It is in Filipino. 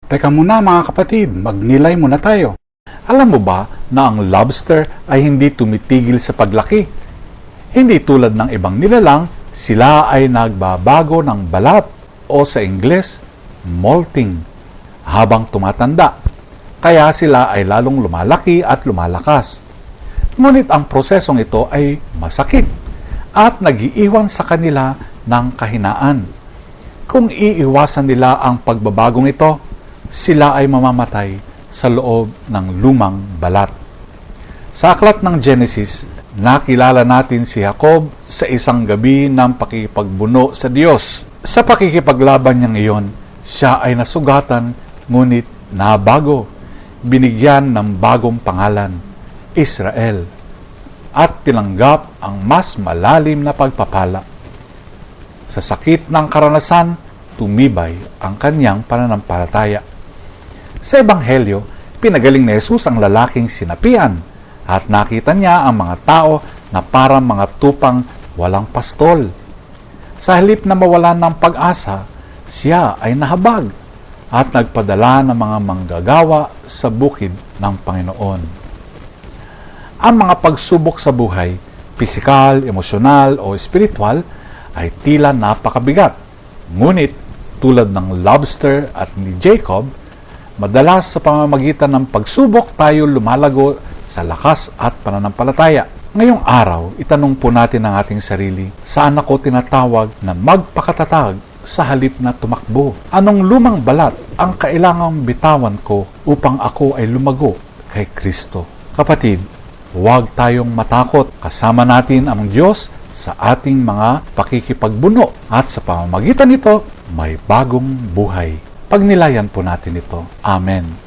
Teka muna mga kapatid, magnilay muna tayo. Alam mo ba na ang lobster ay hindi tumitigil sa paglaki? Hindi tulad ng ibang nilalang, sila ay nagbabago ng balat o sa Ingles, molting, habang tumatanda. Kaya sila ay lalong lumalaki at lumalakas. Ngunit ang prosesong ito ay masakit at nag-iiwan sa kanila ng kahinaan. Kung iiwasan nila ang pagbabagong ito, sila ay mamamatay sa loob ng lumang balat. Sa aklat ng Genesis, nakilala natin si Jacob sa isang gabi ng pakikipagbuno sa Diyos. Sa pakikipaglaban niyang iyon, siya ay nasugatan ngunit nabago. Binigyan ng bagong pangalan, Israel, at tinanggap ang mas malalim na pagpapala. Sa sakit ng karanasan, tumibay ang kanyang pananampalataya. Sa Ebanghelyo, pinagaling ni Jesus ang lalaking sinapian at nakita niya ang mga tao na parang mga tupang walang pastol. Sa halip na mawalan ng pag-asa, siya ay nahabag at nagpadala ng mga manggagawa sa bukid ng Panginoon. Ang mga pagsubok sa buhay, pisikal, emosyonal o espiritual, ay tila napakabigat. Ngunit tulad ng lobster at ni Jacob, madalas sa pamamagitan ng pagsubok tayo lumalago sa lakas at pananampalataya. Ngayong araw, itanong po natin ang ating sarili, saan ako tinatawag na magpakatatag sa halip na tumakbo? Anong lumang balat ang kailangang bitawan ko upang ako ay lumago kay Kristo? Kapatid, huwag tayong matakot. Kasama natin ang Diyos sa ating mga pakikipagbuno at sa pamamagitan nito, may bagong buhay. Pagnilayan po natin ito. Amen.